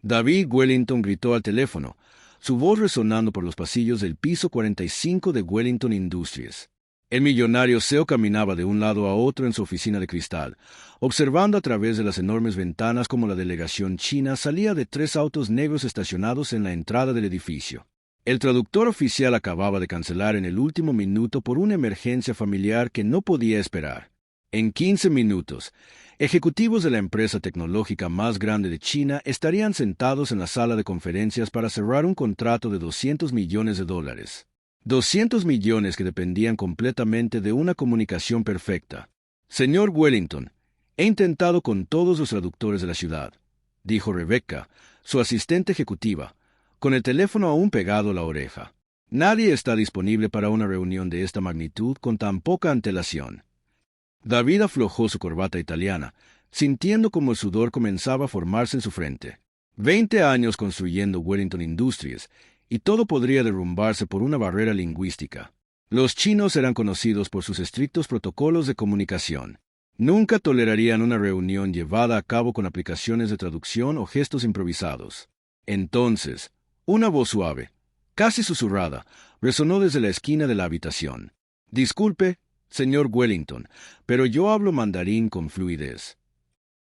David Wellington gritó al teléfono, su voz resonando por los pasillos del piso 45 de Wellington Industries. El millonario CEO caminaba de un lado a otro en su oficina de cristal, observando a través de las enormes ventanas cómo la delegación china salía de 3 autos negros estacionados en la entrada del edificio. El traductor oficial acababa de cancelar en el último minuto por una emergencia familiar que no podía esperar. En 15 minutos, ejecutivos de la empresa tecnológica más grande de China estarían sentados en la sala de conferencias para cerrar un contrato de $200 millones. 200 millones que dependían completamente de una comunicación perfecta. Señor Wellington, he intentado con todos los traductores de la ciudad, dijo Rebecca, su asistente ejecutiva, con el teléfono aún pegado a la oreja. Nadie está disponible para una reunión de esta magnitud con tan poca antelación. David aflojó su corbata italiana, sintiendo como el sudor comenzaba a formarse en su frente. 20 años construyendo Wellington Industries, y todo podría derrumbarse por una barrera lingüística. Los chinos eran conocidos por sus estrictos protocolos de comunicación. Nunca tolerarían una reunión llevada a cabo con aplicaciones de traducción o gestos improvisados. Entonces, una voz suave, casi susurrada, resonó desde la esquina de la habitación. Disculpe, señor Wellington, pero yo hablo mandarín con fluidez.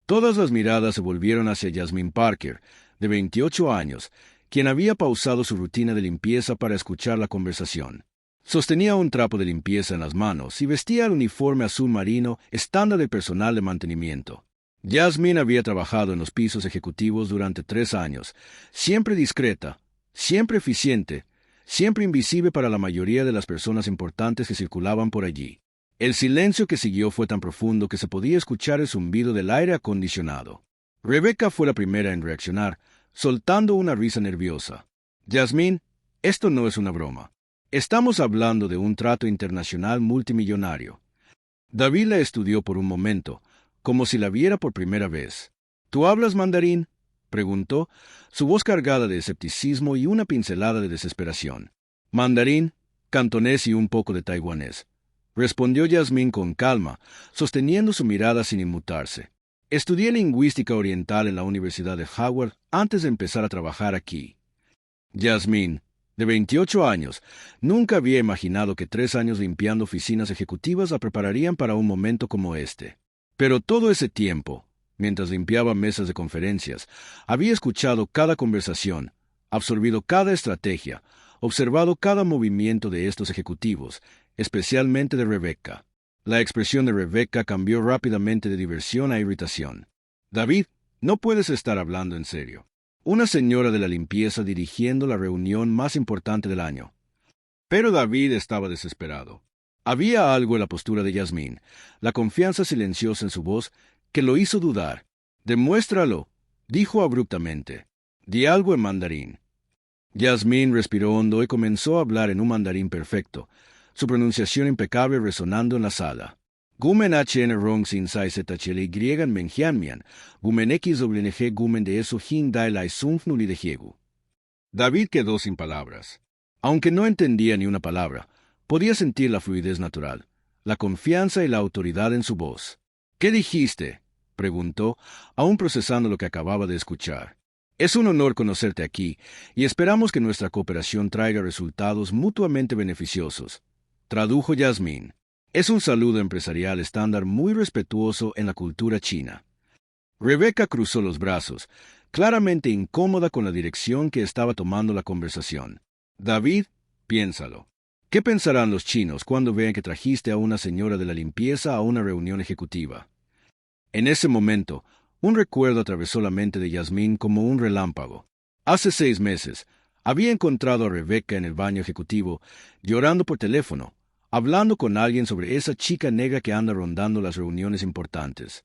Todas las miradas se volvieron hacia Jasmine Parker, de 28 años, quien había pausado su rutina de limpieza para escuchar la conversación. Sostenía un trapo de limpieza en las manos y vestía el uniforme azul marino estándar del personal de mantenimiento. Jasmine había trabajado en los pisos ejecutivos durante 3 años, siempre discreta, siempre eficiente, siempre invisible para la mayoría de las personas importantes que circulaban por allí. El silencio que siguió fue tan profundo que se podía escuchar el zumbido del aire acondicionado. Rebecca fue la primera en reaccionar, soltando una risa nerviosa. Jasmine, esto no es una broma. Estamos hablando de un trato internacional multimillonario. David la estudió por un momento, como si la viera por primera vez. ¿Tú hablas mandarín?, preguntó, su voz cargada de escepticismo y una pincelada de desesperación. Mandarín, cantonés y un poco de taiwanés, respondió Jasmine con calma, sosteniendo su mirada sin inmutarse. Estudié lingüística oriental en la Universidad de Howard antes de empezar a trabajar aquí. Jasmine, de 28 años, nunca había imaginado que 3 años limpiando oficinas ejecutivas la prepararían para un momento como este. Pero todo ese tiempo, mientras limpiaba mesas de conferencias, había escuchado cada conversación, absorbido cada estrategia, observado cada movimiento de estos ejecutivos, especialmente de Rebecca. La expresión de Rebecca cambió rápidamente de diversión a irritación. David, no puedes estar hablando en serio. Una señora de la limpieza dirigiendo la reunión más importante del año. Pero David estaba desesperado. Había algo en la postura de Jasmine, la confianza silenciosa en su voz, que lo hizo dudar. Demuéstralo, dijo abruptamente. Di algo en mandarín. Jasmine respiró hondo y comenzó a hablar en un mandarín perfecto, su pronunciación impecable resonando en la sala. Gumen hn rong sin sai zhl y menjianmian, gumen xwng gumen de eso hin dai lai sunf nuli de jiegu. David quedó sin palabras. Aunque no entendía ni una palabra, podía sentir la fluidez natural, la confianza y la autoridad en su voz. ¿Qué dijiste?, preguntó, aún procesando lo que acababa de escuchar. Es un honor conocerte aquí, y esperamos que nuestra cooperación traiga resultados mutuamente beneficiosos, tradujo Jasmine. Es un saludo empresarial estándar muy respetuoso en la cultura china. Rebecca cruzó los brazos, claramente incómoda con la dirección que estaba tomando la conversación. David, piénsalo. ¿Qué pensarán los chinos cuando vean que trajiste a una señora de la limpieza a una reunión ejecutiva? En ese momento, un recuerdo atravesó la mente de Jasmine como un relámpago. Hace 6 meses, había encontrado a Rebecca en el baño ejecutivo, llorando por teléfono, hablando con alguien sobre esa chica negra que anda rondando las reuniones importantes.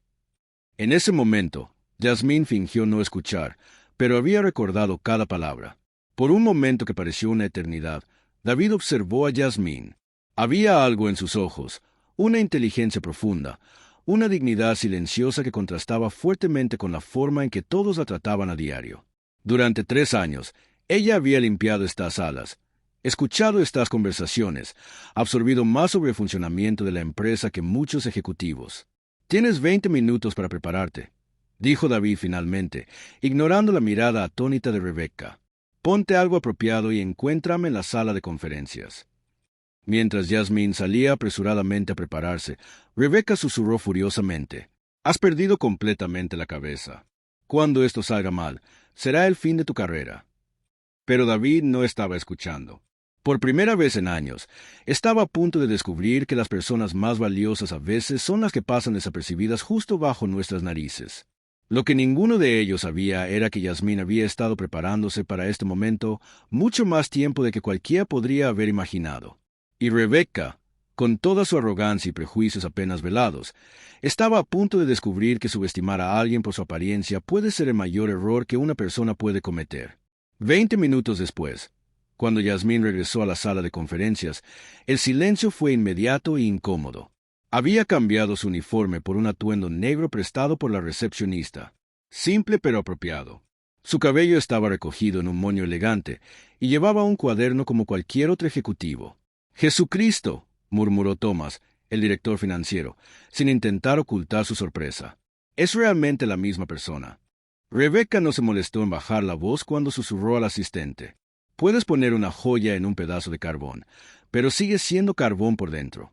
En ese momento, Jasmine fingió no escuchar, pero había recordado cada palabra. Por un momento que pareció una eternidad, David observó a Jasmine. Había algo en sus ojos, una inteligencia profunda, una dignidad silenciosa que contrastaba fuertemente con la forma en que todos la trataban a diario. Durante 3 años, ella había limpiado estas salas, escuchado estas conversaciones, absorbido más sobre el funcionamiento de la empresa que muchos ejecutivos. Tienes 20 minutos para prepararte, dijo David finalmente, ignorando la mirada atónita de Rebecca. Ponte algo apropiado y encuéntrame en la sala de conferencias. Mientras Yasmín salía apresuradamente a prepararse, Rebecca susurró furiosamente. Has perdido completamente la cabeza. Cuando esto salga mal, será el fin de tu carrera. Pero David no estaba escuchando. Por primera vez en años, estaba a punto de descubrir que las personas más valiosas a veces son las que pasan desapercibidas justo bajo nuestras narices. Lo que ninguno de ellos sabía era que Yasmín había estado preparándose para este momento mucho más tiempo de que cualquiera podría haber imaginado. Y Rebecca, con toda su arrogancia y prejuicios apenas velados, estaba a punto de descubrir que subestimar a alguien por su apariencia puede ser el mayor error que una persona puede cometer. 20 minutos después, cuando Yasmín regresó a la sala de conferencias, el silencio fue inmediato e incómodo. Había cambiado su uniforme por un atuendo negro prestado por la recepcionista, simple pero apropiado. Su cabello estaba recogido en un moño elegante y llevaba un cuaderno como cualquier otro ejecutivo. «¡Jesucristo!», murmuró Thomas, el director financiero, sin intentar ocultar su sorpresa. «Es realmente la misma persona». Rebecca no se molestó en bajar la voz cuando susurró al asistente. «Puedes poner una joya en un pedazo de carbón, pero sigue siendo carbón por dentro».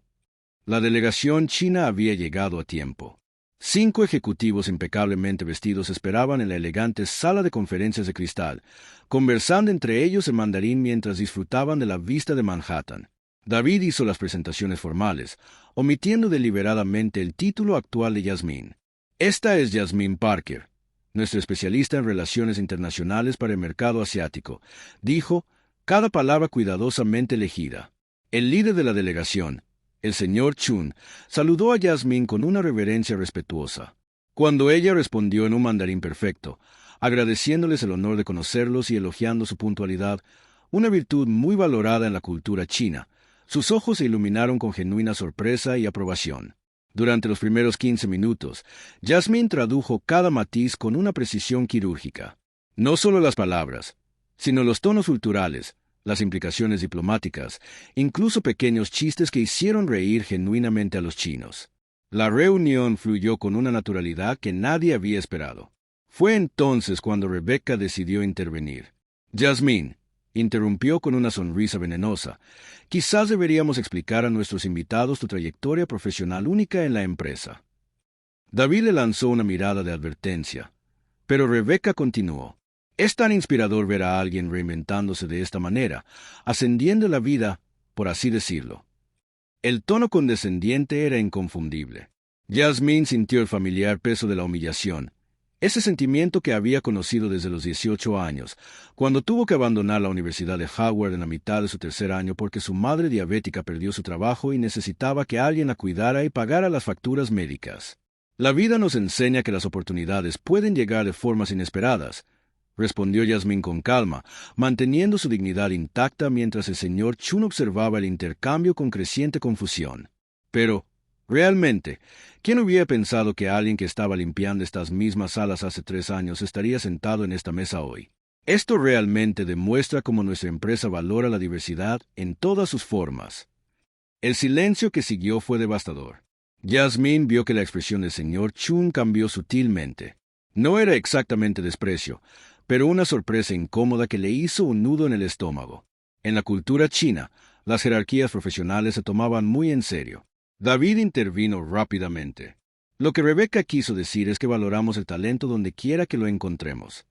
La delegación china había llegado a tiempo. 5 ejecutivos impecablemente vestidos esperaban en la elegante sala de conferencias de cristal, conversando entre ellos en mandarín mientras disfrutaban de la vista de Manhattan. David hizo las presentaciones formales, omitiendo deliberadamente el título actual de Yasmín. «Esta es Yasmín Parker, nuestra especialista en relaciones internacionales para el mercado asiático», dijo, cada palabra cuidadosamente elegida. El líder de la delegación, el señor Chun, saludó a Yasmín con una reverencia respetuosa. Cuando ella respondió en un mandarín perfecto, agradeciéndoles el honor de conocerlos y elogiando su puntualidad, una virtud muy valorada en la cultura china, sus ojos se iluminaron con genuina sorpresa y aprobación. Durante los primeros 15 minutos, Yasmín tradujo cada matiz con una precisión quirúrgica. No solo las palabras, sino los tonos culturales, las implicaciones diplomáticas, incluso pequeños chistes que hicieron reír genuinamente a los chinos. La reunión fluyó con una naturalidad que nadie había esperado. Fue entonces cuando Rebecca decidió intervenir. «Yasmín», interrumpió con una sonrisa venenosa, «quizás deberíamos explicar a nuestros invitados tu trayectoria profesional única en la empresa». David le lanzó una mirada de advertencia, pero Rebecca continuó. «Es tan inspirador ver a alguien reinventándose de esta manera, ascendiendo la vida, por así decirlo». El tono condescendiente era inconfundible. Yasmín sintió el familiar peso de la humillación, ese sentimiento que había conocido desde los 18 años, cuando tuvo que abandonar la Universidad de Howard en la mitad de su tercer año porque su madre diabética perdió su trabajo y necesitaba que alguien la cuidara y pagara las facturas médicas. «La vida nos enseña que las oportunidades pueden llegar de formas inesperadas», respondió Yasmín con calma, manteniendo su dignidad intacta mientras el señor Chun observaba el intercambio con creciente confusión. «Pero, realmente, ¿quién hubiera pensado que alguien que estaba limpiando estas mismas salas hace 3 años estaría sentado en esta mesa hoy? Esto realmente demuestra cómo nuestra empresa valora la diversidad en todas sus formas». El silencio que siguió fue devastador. Yasmín vio que la expresión del señor Chun cambió sutilmente. No era exactamente desprecio, pero una sorpresa incómoda que le hizo un nudo en el estómago. En la cultura china, las jerarquías profesionales se tomaban muy en serio. David intervino rápidamente. «Lo que Rebecca quiso decir es que valoramos el talento donde quiera que lo encontremos».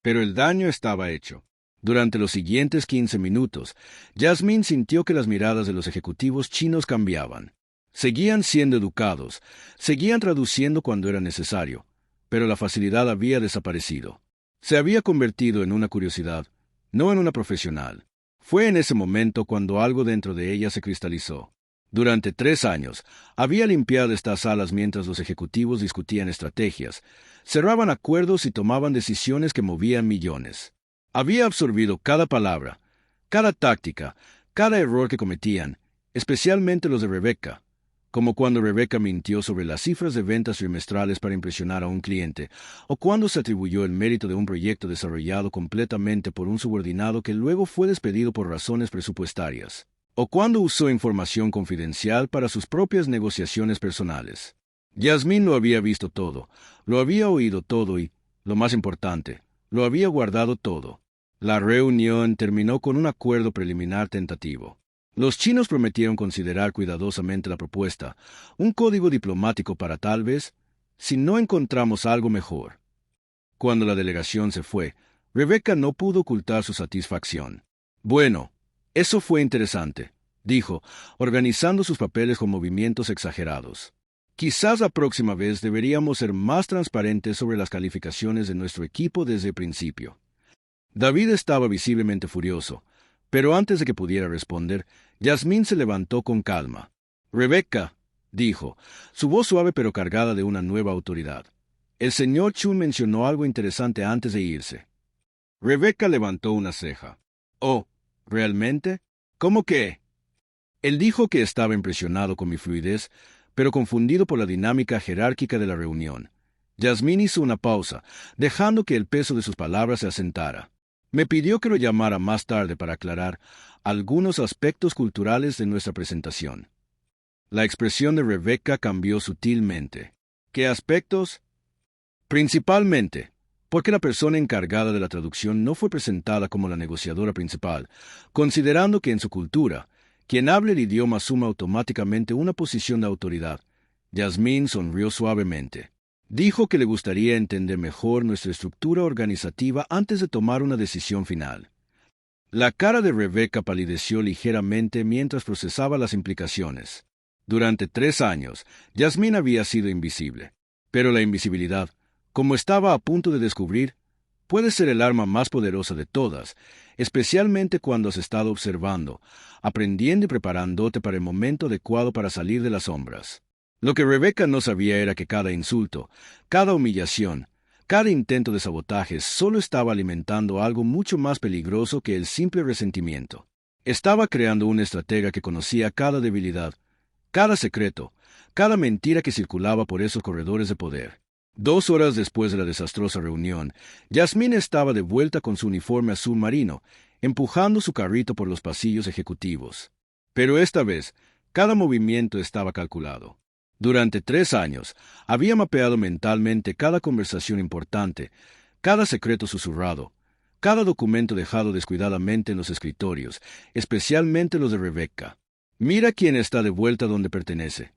Pero el daño estaba hecho. Durante los siguientes 15 minutos, Yasmín sintió que las miradas de los ejecutivos chinos cambiaban. Seguían siendo educados, seguían traduciendo cuando era necesario, pero la facilidad había desaparecido. Se había convertido en una curiosidad, no en una profesional. Fue en ese momento cuando algo dentro de ella se cristalizó. Durante 3 años, había limpiado estas salas mientras los ejecutivos discutían estrategias, cerraban acuerdos y tomaban decisiones que movían millones. Había absorbido cada palabra, cada táctica, cada error que cometían, especialmente los de Rebecca, como cuando Rebecca mintió sobre las cifras de ventas trimestrales para impresionar a un cliente, o cuando se atribuyó el mérito de un proyecto desarrollado completamente por un subordinado que luego fue despedido por razones presupuestarias, o cuando usó información confidencial para sus propias negociaciones personales. Yasmín lo había visto todo, lo había oído todo y, lo más importante, lo había guardado todo. La reunión terminó con un acuerdo preliminar tentativo. Los chinos prometieron considerar cuidadosamente la propuesta, un código diplomático para tal vez, si no encontramos algo mejor. Cuando la delegación se fue, Rebecca no pudo ocultar su satisfacción. Bueno, eso fue interesante, dijo, organizando sus papeles con movimientos exagerados. Quizás la próxima vez deberíamos ser más transparentes sobre las calificaciones de nuestro equipo desde el principio. David estaba visiblemente furioso, pero antes de que pudiera responder, Yasmín se levantó con calma. Rebecca, dijo, su voz suave pero cargada de una nueva autoridad. El señor Chun mencionó algo interesante antes de irse. Rebecca levantó una ceja. Oh, ¿realmente? ¿Cómo qué? Él dijo que estaba impresionado con mi fluidez, pero confundido por la dinámica jerárquica de la reunión. Yasmín hizo una pausa, dejando que el peso de sus palabras se asentara. Me pidió que lo llamara más tarde para aclarar algunos aspectos culturales de nuestra presentación. La expresión de Rebecca cambió sutilmente. ¿Qué aspectos? Principalmente, porque la persona encargada de la traducción no fue presentada como la negociadora principal, considerando que en su cultura, quien hable el idioma asume automáticamente una posición de autoridad. Yasmín sonrió suavemente. Dijo que le gustaría entender mejor nuestra estructura organizativa antes de tomar una decisión final. La cara de Rebecca palideció ligeramente mientras procesaba las implicaciones. Durante 3 años, Yasmín había sido invisible. Pero la invisibilidad, como estaba a punto de descubrir, puede ser el arma más poderosa de todas, especialmente cuando has estado observando, aprendiendo y preparándote para el momento adecuado para salir de las sombras. Lo que Rebecca no sabía era que cada insulto, cada humillación, cada intento de sabotaje solo estaba alimentando algo mucho más peligroso que el simple resentimiento. Estaba creando una estratega que conocía cada debilidad, cada secreto, cada mentira que circulaba por esos corredores de poder. 2 horas después de la desastrosa reunión, Yasmín estaba de vuelta con su uniforme azul marino, empujando su carrito por los pasillos ejecutivos. Pero esta vez, cada movimiento estaba calculado. Durante 3 años, había mapeado mentalmente cada conversación importante, cada secreto susurrado, cada documento dejado descuidadamente en los escritorios, especialmente los de Rebecca. «Mira quién está de vuelta donde pertenece»,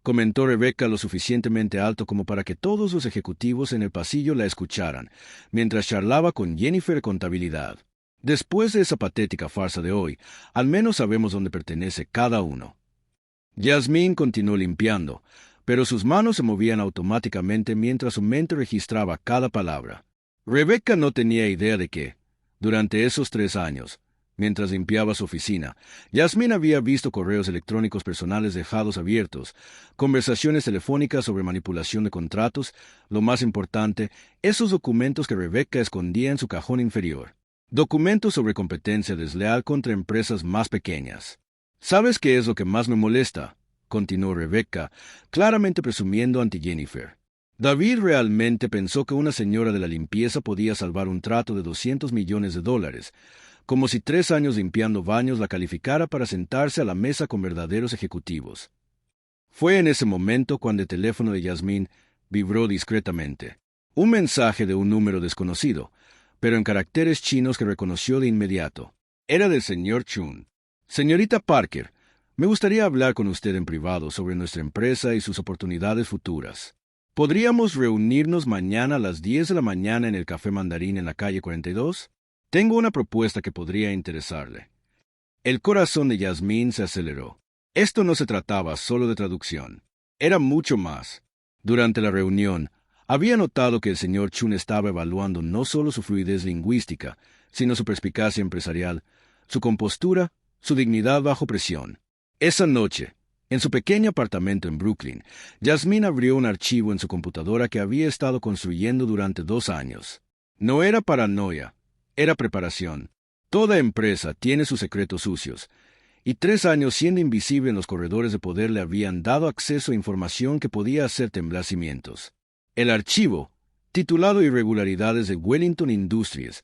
comentó Rebecca lo suficientemente alto como para que todos los ejecutivos en el pasillo la escucharan, mientras charlaba con Jennifer de contabilidad. Después de esa patética farsa de hoy, al menos sabemos dónde pertenece cada uno. Yasmín continuó limpiando, pero sus manos se movían automáticamente mientras su mente registraba cada palabra. Rebecca no tenía idea de que, durante esos 3 años, mientras limpiaba su oficina, Yasmín había visto correos electrónicos personales dejados abiertos, conversaciones telefónicas sobre manipulación de contratos, lo más importante, esos documentos que Rebecca escondía en su cajón inferior. Documentos sobre competencia desleal contra empresas más pequeñas. «¿Sabes qué es lo que más me molesta?», continuó Rebecca, claramente presumiendo ante Jennifer. David realmente pensó que una señora de la limpieza podía salvar un trato de $200 millones, como si 3 años limpiando baños la calificara para sentarse a la mesa con verdaderos ejecutivos. Fue en ese momento cuando el teléfono de Yasmín vibró discretamente. Un mensaje de un número desconocido, pero en caracteres chinos que reconoció de inmediato. Era del señor Chun. «Señorita Parker, me gustaría hablar con usted en privado sobre nuestra empresa y sus oportunidades futuras. ¿Podríamos reunirnos mañana a las 10 de la mañana en el Café Mandarín en la calle 42? Tengo una propuesta que podría interesarle». El corazón de Yasmín se aceleró. Esto no se trataba solo de traducción. Era mucho más. Durante la reunión, había notado que el señor Chun estaba evaluando no solo su fluidez lingüística, sino su perspicacia empresarial, su compostura, su dignidad bajo presión. Esa noche, en su pequeño apartamento en Brooklyn, Yasmín abrió un archivo en su computadora que había estado construyendo durante 2 años. No era paranoia, era preparación. Toda empresa tiene sus secretos sucios, y 3 años siendo invisible en los corredores de poder le habían dado acceso a información que podía hacer temblar cimientos. El archivo, titulado Irregularidades de Wellington Industries,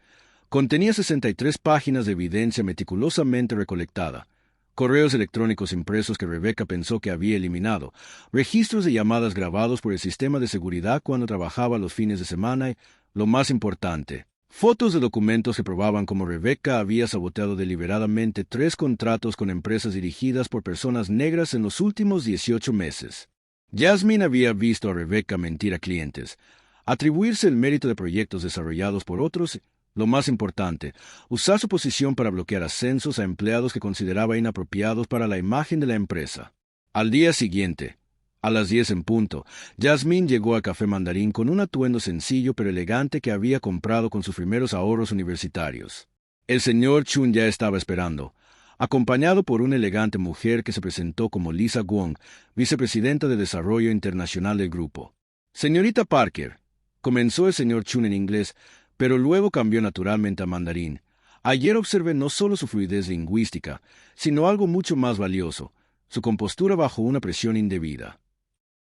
contenía 63 páginas de evidencia meticulosamente recolectada, correos electrónicos impresos que Rebecca pensó que había eliminado, registros de llamadas grabados por el sistema de seguridad cuando trabajaba los fines de semana y, lo más importante, fotos de documentos que probaban cómo Rebecca había saboteado deliberadamente 3 contratos con empresas dirigidas por personas negras en los últimos 18 meses. Jasmine había visto a Rebecca mentir a clientes, atribuirse el mérito de proyectos desarrollados por otros. Lo más importante, usar su posición para bloquear ascensos a empleados que consideraba inapropiados para la imagen de la empresa. Al día siguiente, a las 10 en punto, Jasmine llegó al Café Mandarín con un atuendo sencillo pero elegante que había comprado con sus primeros ahorros universitarios. El señor Chun ya estaba esperando, acompañado por una elegante mujer que se presentó como Lisa Wong, vicepresidenta de Desarrollo Internacional del grupo. Señorita Parker, comenzó el señor Chun en inglés, pero luego cambió naturalmente a mandarín. Ayer observé no solo su fluidez lingüística, sino algo mucho más valioso, su compostura bajo una presión indebida.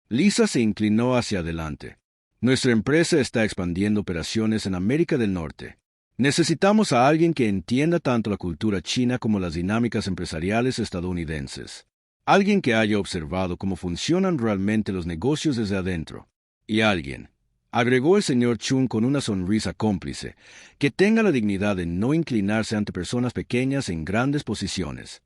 Lisa se inclinó hacia adelante. Nuestra empresa está expandiendo operaciones en América del Norte. Necesitamos a alguien que entienda tanto la cultura china como las dinámicas empresariales estadounidenses. Alguien que haya observado cómo funcionan realmente los negocios desde adentro. Y alguien, agregó el señor Chun con una sonrisa cómplice, que tenga la dignidad de no inclinarse ante personas pequeñas en grandes posiciones.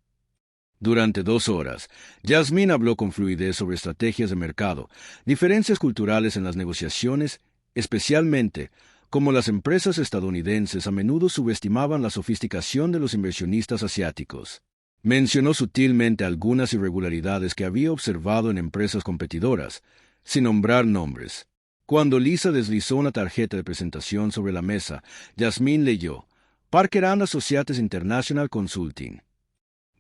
Durante 2 horas, Jasmine habló con fluidez sobre estrategias de mercado, diferencias culturales en las negociaciones, especialmente cómo las empresas estadounidenses a menudo subestimaban la sofisticación de los inversionistas asiáticos. Mencionó sutilmente algunas irregularidades que había observado en empresas competidoras, sin nombrar nombres. Cuando Lisa deslizó una tarjeta de presentación sobre la mesa, Jasmine leyó Parker and Associates International Consulting.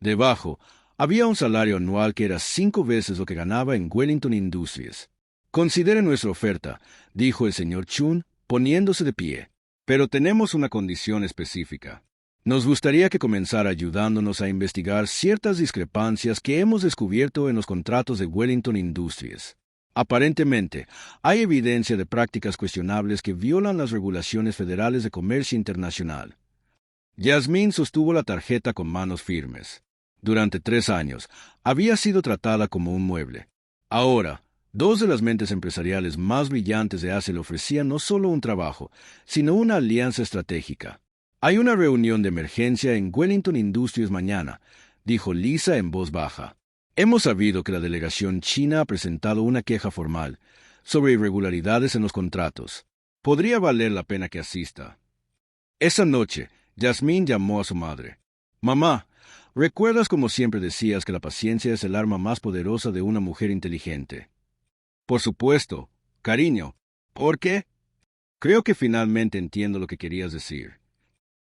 Debajo, había un salario anual que era 5 veces lo que ganaba en Wellington Industries. Considere nuestra oferta, dijo el señor Chun, poniéndose de pie. Pero tenemos una condición específica. Nos gustaría que comenzara ayudándonos a investigar ciertas discrepancias que hemos descubierto en los contratos de Wellington Industries. Aparentemente, hay evidencia de prácticas cuestionables que violan las regulaciones federales de comercio internacional. Jasmine sostuvo la tarjeta con manos firmes. Durante 3 años, había sido tratada como un mueble. Ahora, 2 de las mentes empresariales más brillantes de Asia le ofrecían no solo un trabajo, sino una alianza estratégica. Hay una reunión de emergencia en Wellington Industries mañana, dijo Lisa en voz baja. Hemos sabido que la delegación china ha presentado una queja formal sobre irregularidades en los contratos. Podría valer la pena que asista. Esa noche, Jasmine llamó a su madre. Mamá, ¿recuerdas como siempre decías que la paciencia es el arma más poderosa de una mujer inteligente? Por supuesto, cariño. ¿Por qué? Creo que finalmente entiendo lo que querías decir.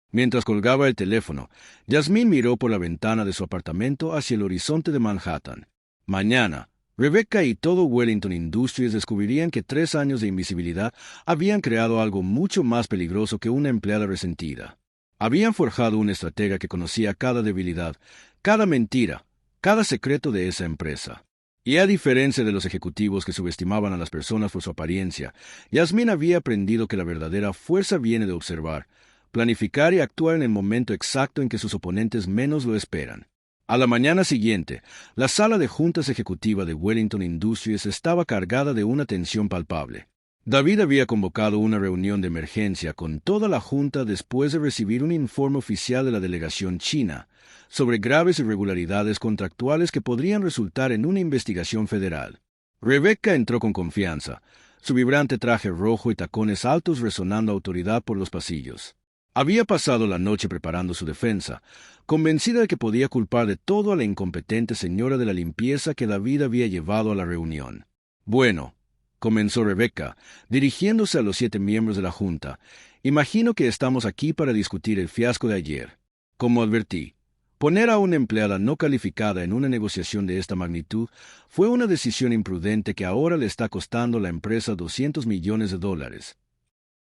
Mientras colgaba el teléfono, Jasmine miró por la ventana de su apartamento hacia el horizonte de Manhattan. Mañana, Rebecca y todo Wellington Industries descubrirían que 3 años de invisibilidad habían creado algo mucho más peligroso que una empleada resentida. Habían forjado una estratega que conocía cada debilidad, cada mentira, cada secreto de esa empresa. Y a diferencia de los ejecutivos que subestimaban a las personas por su apariencia, Jasmine había aprendido que la verdadera fuerza viene de observar, planificar y actuar en el momento exacto en que sus oponentes menos lo esperan. A la mañana siguiente, la sala de juntas ejecutiva de Wellington Industries estaba cargada de una tensión palpable. David había convocado una reunión de emergencia con toda la junta después de recibir un informe oficial de la delegación china sobre graves irregularidades contractuales que podrían resultar en una investigación federal. Rebecca entró con confianza, su vibrante traje rojo y tacones altos resonando autoridad por los pasillos. Había pasado la noche preparando su defensa, convencida de que podía culpar de todo a la incompetente señora de la limpieza que David había llevado a la reunión. Bueno, comenzó Rebecca, dirigiéndose a los 7 miembros de la junta, imagino que estamos aquí para discutir el fiasco de ayer. Como advertí, poner a una empleada no calificada en una negociación de esta magnitud fue una decisión imprudente que ahora le está costando a la empresa $200 millones.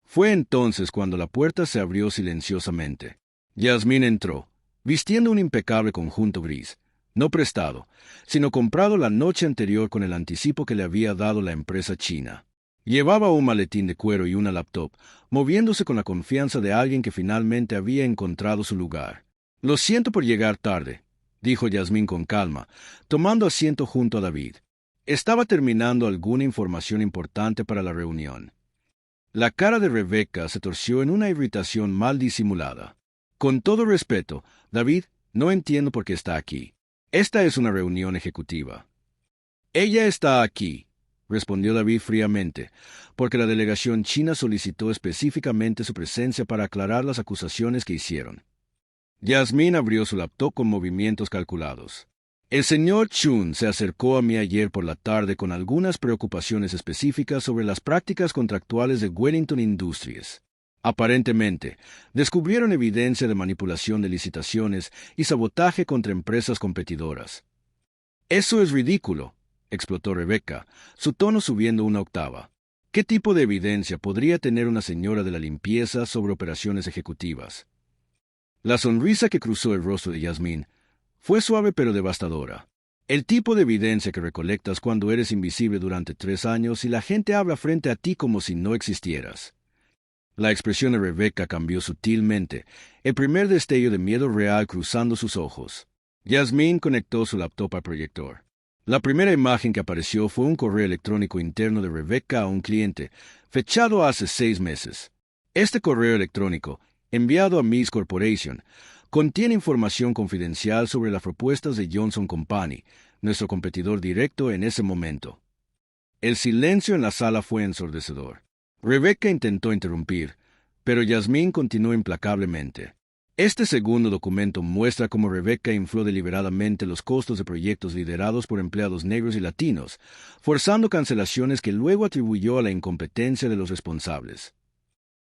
Fue entonces cuando la puerta se abrió silenciosamente. Jasmine entró, vistiendo un impecable conjunto gris, no prestado, sino comprado la noche anterior con el anticipo que le había dado la empresa china. Llevaba un maletín de cuero y una laptop, moviéndose con la confianza de alguien que finalmente había encontrado su lugar. Lo siento por llegar tarde, dijo Yasmín con calma, tomando asiento junto a David. Estaba terminando alguna información importante para la reunión. La cara de Rebeca se torció en una irritación mal disimulada. Con todo respeto, David, no entiendo por qué está aquí. Esta es una reunión ejecutiva. Ella está aquí, respondió David fríamente, porque la delegación china solicitó específicamente su presencia para aclarar las acusaciones que hicieron. Yasmín abrió su laptop con movimientos calculados. El señor Chun se acercó a mí ayer por la tarde con algunas preocupaciones específicas sobre las prácticas contractuales de Wellington Industries. Aparentemente, descubrieron evidencia de manipulación de licitaciones y sabotaje contra empresas competidoras. «Eso es ridículo», explotó Rebeca, su tono subiendo una octava. «¿Qué tipo de evidencia podría tener una señora de la limpieza sobre operaciones ejecutivas?» La sonrisa que cruzó el rostro de Yasmín fue suave pero devastadora. El tipo de evidencia que recolectas cuando eres invisible durante 3 años y la gente habla frente a ti como si no existieras. La expresión de Rebeca cambió sutilmente, el primer destello de miedo real cruzando sus ojos. Yasmín conectó su laptop al proyector. La primera imagen que apareció fue un correo electrónico interno de Rebeca a un cliente, fechado hace 6 meses. Este correo electrónico, enviado a Miss Corporation, contiene información confidencial sobre las propuestas de Johnson Company, nuestro competidor directo en ese momento. El silencio en la sala fue ensordecedor. Rebeca intentó interrumpir, pero Yasmín continuó implacablemente. Este segundo documento muestra cómo Rebeca infló deliberadamente los costos de proyectos liderados por empleados negros y latinos, forzando cancelaciones que luego atribuyó a la incompetencia de los responsables.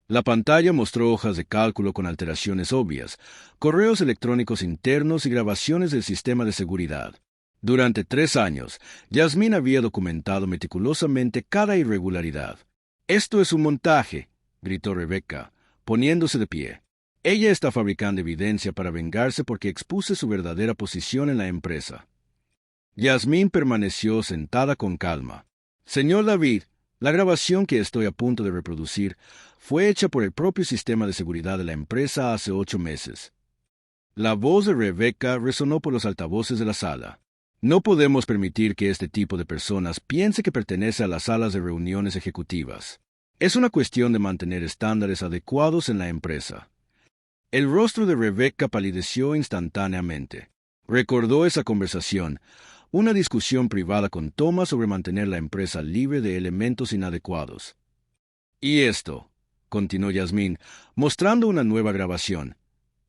La pantalla mostró hojas de cálculo con alteraciones obvias, correos electrónicos internos y grabaciones del sistema de seguridad. Durante 3 años, Yasmín había documentado meticulosamente cada irregularidad. «Esto es un montaje», gritó Rebeca, poniéndose de pie. «Ella está fabricando evidencia para vengarse porque expuse su verdadera posición en la empresa». Yasmín permaneció sentada con calma. «Señor David, la grabación que estoy a punto de reproducir fue hecha por el propio sistema de seguridad de la empresa hace 8 meses. La voz de Rebeca resonó por los altavoces de la sala. «No podemos permitir que este tipo de personas piense que pertenece a las salas de reuniones ejecutivas. Es una cuestión de mantener estándares adecuados en la empresa». El rostro de Rebeca palideció instantáneamente. Recordó esa conversación, una discusión privada con Thomas sobre mantener la empresa libre de elementos inadecuados. «Y esto», continuó Yasmín, mostrando una nueva grabación,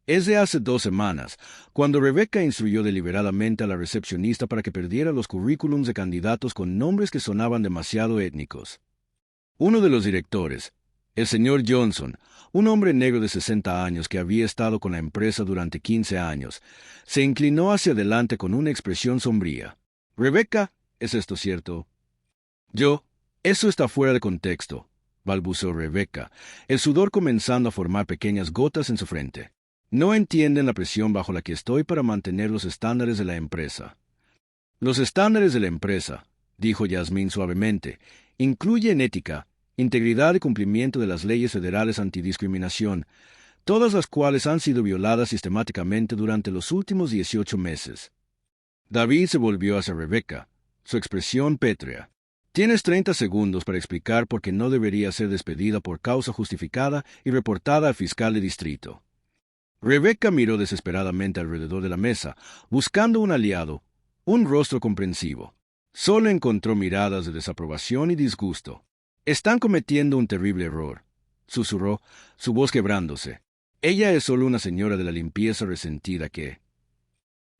«es de hace 2 semanas, cuando Rebeca instruyó deliberadamente a la recepcionista para que perdiera los currículums de candidatos con nombres que sonaban demasiado étnicos. Uno de los directores, el señor Johnson, un hombre negro de 60 años que había estado con la empresa durante 15 años, se inclinó hacia adelante con una expresión sombría. «Rebeca, ¿es esto cierto?» «Eso está fuera de contexto», balbuceó Rebeca, el sudor comenzando a formar pequeñas gotas en su frente. «No entienden la presión bajo la que estoy para mantener los estándares de la empresa». «Los estándares de la empresa», dijo Yasmín suavemente, «incluyen ética, integridad y cumplimiento de las leyes federales antidiscriminación, todas las cuales han sido violadas sistemáticamente durante los últimos 18 meses. David se volvió hacia Rebeca, su expresión pétrea. «Tienes 30 segundos para explicar por qué no debería ser despedida por causa justificada y reportada al fiscal de distrito». Rebeca miró desesperadamente alrededor de la mesa, buscando un aliado, un rostro comprensivo. Solo encontró miradas de desaprobación y disgusto. «Están cometiendo un terrible error», susurró, su voz quebrándose. «Ella es solo una señora de la limpieza resentida que...»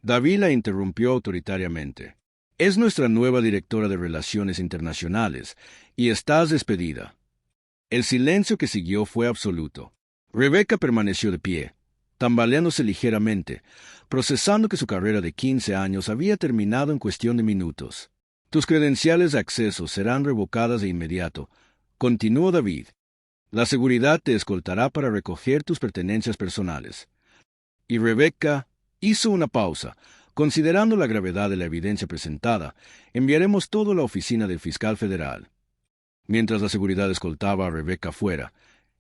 David la interrumpió autoritariamente. «Es nuestra nueva directora de Relaciones Internacionales, y estás despedida». El silencio que siguió fue absoluto. Rebeca permaneció de pie, tambaleándose ligeramente, procesando que su carrera de 15 años había terminado en cuestión de minutos. «Tus credenciales de acceso serán revocadas de inmediato», continuó David. «La seguridad te escoltará para recoger tus pertenencias personales». Y Rebeca hizo una pausa. «Considerando la gravedad de la evidencia presentada, enviaremos todo a la oficina del fiscal federal». Mientras la seguridad escoltaba a Rebeca fuera,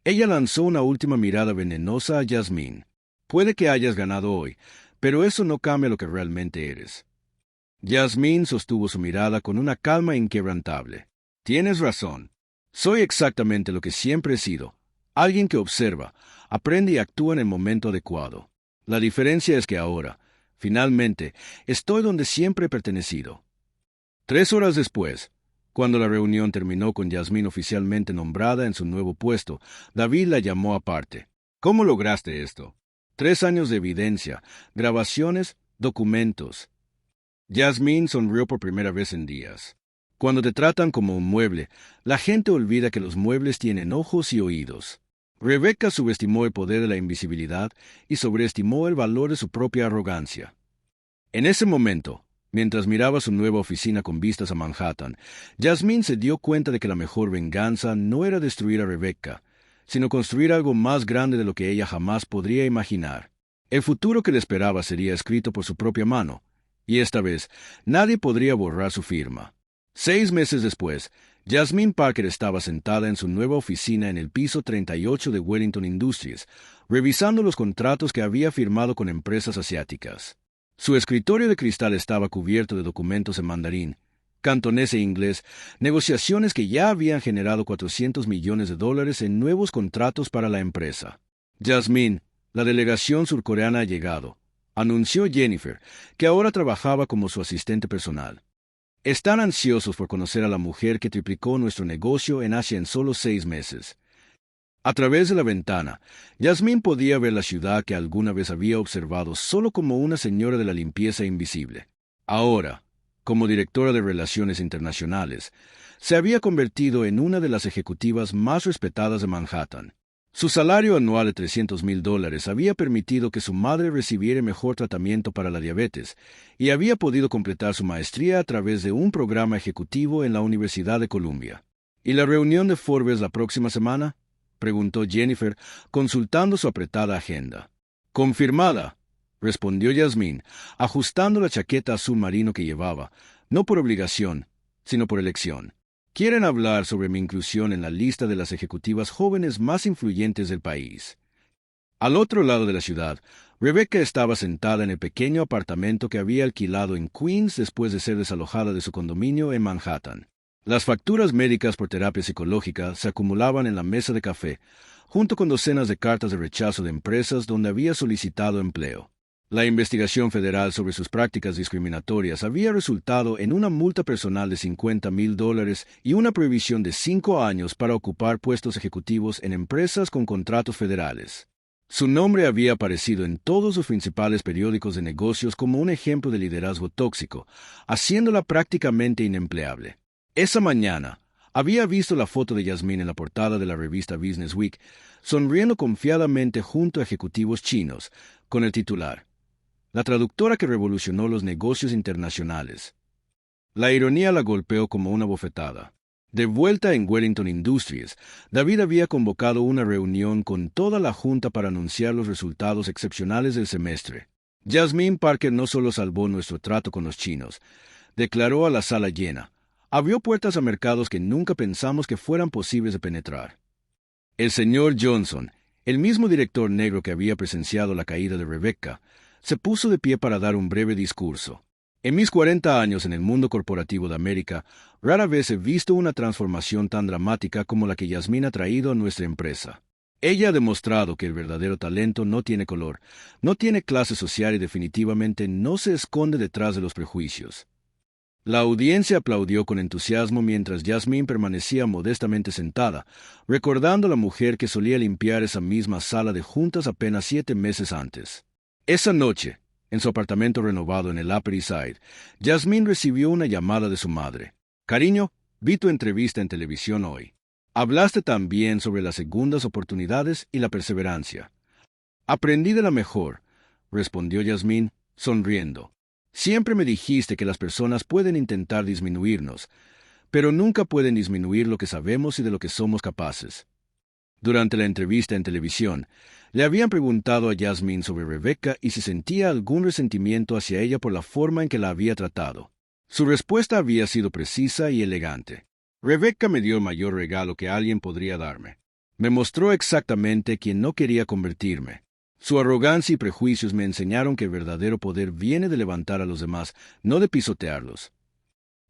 ella lanzó una última mirada venenosa a Yasmín. «Puede que hayas ganado hoy, pero eso no cambia lo que realmente eres. Yasmín sostuvo su mirada con una calma inquebrantable. Tienes razón. Soy exactamente lo que siempre he sido. Alguien que observa, aprende y actúa en el momento adecuado. La diferencia es que ahora, finalmente, estoy donde siempre he pertenecido. 3 horas después, cuando la reunión terminó con Yasmín oficialmente nombrada en su nuevo puesto, David la llamó aparte. ¿Cómo lograste esto? 3 años de evidencia, grabaciones, documentos. Yasmín sonrió por primera vez en días. Cuando te tratan como un mueble, la gente olvida que los muebles tienen ojos y oídos. Rebecca subestimó el poder de la invisibilidad y sobreestimó el valor de su propia arrogancia. En ese momento, mientras miraba su nueva oficina con vistas a Manhattan, Yasmín se dio cuenta de que la mejor venganza no era destruir a Rebecca, sino construir algo más grande de lo que ella jamás podría imaginar. El futuro que le esperaba sería escrito por su propia mano, y esta vez nadie podría borrar su firma. 6 meses después, Yasmín Parker estaba sentada en su nueva oficina en el piso 38 de Wellington Industries, revisando los contratos que había firmado con empresas asiáticas. Su escritorio de cristal estaba cubierto de documentos en mandarín, cantonés e inglés, negociaciones que ya habían generado $400 millones en nuevos contratos para la empresa. Yasmín, la delegación surcoreana ha llegado, anunció Jennifer, que ahora trabajaba como su asistente personal. Están ansiosos por conocer a la mujer que triplicó nuestro negocio en Asia en solo 6 meses. A través de la ventana, Yasmín podía ver la ciudad que alguna vez había observado solo como una señora de la limpieza invisible. Ahora, como directora de Relaciones Internacionales, se había convertido en una de las ejecutivas más respetadas de Manhattan. Su salario anual de $300,000 había permitido que su madre recibiera mejor tratamiento para la diabetes y había podido completar su maestría a través de un programa ejecutivo en la Universidad de Columbia. ¿Y la reunión de Forbes la próxima semana?, preguntó Jennifer, consultando su apretada agenda. Confirmada, respondió Yasmín, ajustando la chaqueta azul marino que llevaba, no por obligación, sino por elección. Quieren hablar sobre mi inclusión en la lista de las ejecutivas jóvenes más influyentes del país. Al otro lado de la ciudad, Rebecca estaba sentada en el pequeño apartamento que había alquilado en Queens después de ser desalojada de su condominio en Manhattan. Las facturas médicas por terapia psicológica se acumulaban en la mesa de café, junto con docenas de cartas de rechazo de empresas donde había solicitado empleo. La investigación federal sobre sus prácticas discriminatorias había resultado en una multa personal de $50,000 y una prohibición de 5 años para ocupar puestos ejecutivos en empresas con contratos federales. Su nombre había aparecido en todos los principales periódicos de negocios como un ejemplo de liderazgo tóxico, haciéndola prácticamente inempleable. Esa mañana, había visto la foto de Yasmín en la portada de la revista Business Week, sonriendo confiadamente junto a ejecutivos chinos, con el titular: La traductora que revolucionó los negocios internacionales. La ironía la golpeó como una bofetada. De vuelta en Wellington Industries, David había convocado una reunión con toda la junta para anunciar los resultados excepcionales del semestre. Yasmín Parker no solo salvó nuestro trato con los chinos, declaró a la sala llena, abrió puertas a mercados que nunca pensamos que fueran posibles de penetrar. El señor Johnson, el mismo director negro que había presenciado la caída de Rebecca, se puso de pie para dar un breve discurso. En mis 40 años en el mundo corporativo de América, rara vez he visto una transformación tan dramática como la que Yasmín ha traído a nuestra empresa. Ella ha demostrado que el verdadero talento no tiene color, no tiene clase social y definitivamente no se esconde detrás de los prejuicios. La audiencia aplaudió con entusiasmo mientras Yasmín permanecía modestamente sentada, recordando a la mujer que solía limpiar esa misma sala de juntas apenas 7 meses antes. Esa noche, en su apartamento renovado en el Upper East Side, Yasmín recibió una llamada de su madre. Cariño, vi tu entrevista en televisión hoy. Hablaste también sobre las segundas oportunidades y la perseverancia. Aprendí de la mejor, respondió Yasmín, sonriendo. Siempre me dijiste que las personas pueden intentar disminuirnos, pero nunca pueden disminuir lo que sabemos y de lo que somos capaces. Durante la entrevista en televisión, le habían preguntado a Yasmín sobre Rebecca y si sentía algún resentimiento hacia ella por la forma en que la había tratado. Su respuesta había sido precisa y elegante. Rebecca me dio el mayor regalo que alguien podría darme. Me mostró exactamente quién no quería convertirme. Su arrogancia y prejuicios me enseñaron que el verdadero poder viene de levantar a los demás, no de pisotearlos.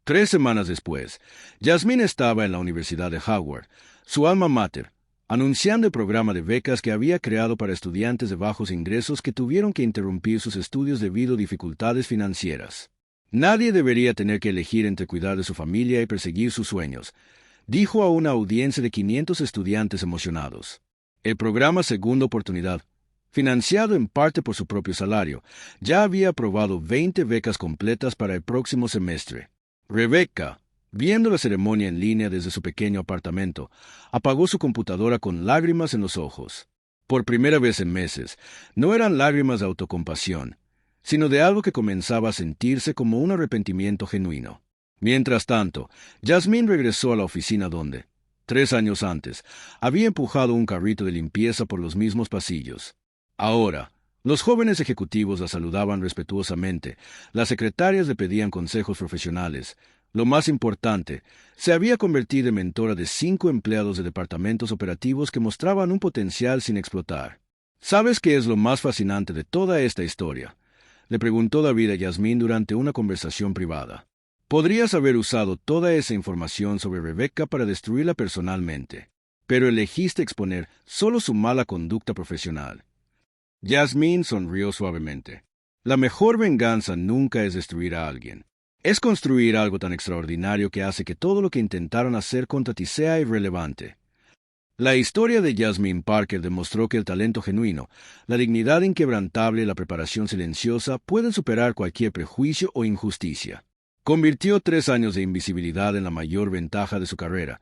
3 semanas después, Yasmín estaba en la Universidad de Howard, su alma mater, anunciando el programa de becas que había creado para estudiantes de bajos ingresos que tuvieron que interrumpir sus estudios debido a dificultades financieras. Nadie debería tener que elegir entre cuidar de su familia y perseguir sus sueños, dijo a una audiencia de 500 estudiantes emocionados. El programa Segunda Oportunidad, financiado en parte por su propio salario, ya había aprobado 20 becas completas para el próximo semestre. Rebecca, viendo la ceremonia en línea desde su pequeño apartamento, apagó su computadora con lágrimas en los ojos. Por primera vez en meses, no eran lágrimas de autocompasión, sino de algo que comenzaba a sentirse como un arrepentimiento genuino. Mientras tanto, Yasmín regresó a la oficina donde, 3 años antes, había empujado un carrito de limpieza por los mismos pasillos. Ahora, los jóvenes ejecutivos la saludaban respetuosamente, las secretarias le pedían consejos profesionales. Lo más importante, se había convertido en mentora de 5 empleados de departamentos operativos que mostraban un potencial sin explotar. ¿Sabes qué es lo más fascinante de toda esta historia?, le preguntó David a Yasmín durante una conversación privada. Podrías haber usado toda esa información sobre Rebecca para destruirla personalmente, pero elegiste exponer solo su mala conducta profesional. Yasmín sonrió suavemente. La mejor venganza nunca es destruir a alguien. Es construir algo tan extraordinario que hace que todo lo que intentaron hacer contra ti sea irrelevante. La historia de Yasmín Parker demostró que el talento genuino, la dignidad inquebrantable y la preparación silenciosa pueden superar cualquier prejuicio o injusticia. Convirtió 3 años de invisibilidad en la mayor ventaja de su carrera,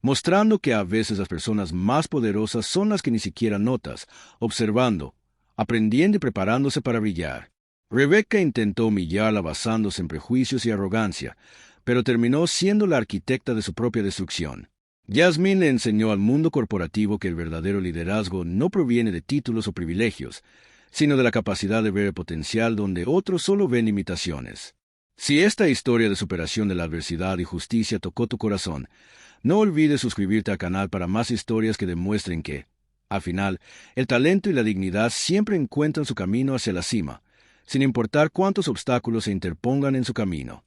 mostrando que a veces las personas más poderosas son las que ni siquiera notas, observando, aprendiendo y preparándose para brillar. Rebecca intentó humillarla basándose en prejuicios y arrogancia, pero terminó siendo la arquitecta de su propia destrucción. Yasmín le enseñó al mundo corporativo que el verdadero liderazgo no proviene de títulos o privilegios, sino de la capacidad de ver el potencial donde otros solo ven limitaciones. Si esta historia de superación de la adversidad y justicia tocó tu corazón, no olvides suscribirte al canal para más historias que demuestren que, al final, el talento y la dignidad siempre encuentran su camino hacia la cima, sin importar cuántos obstáculos se interpongan en su camino.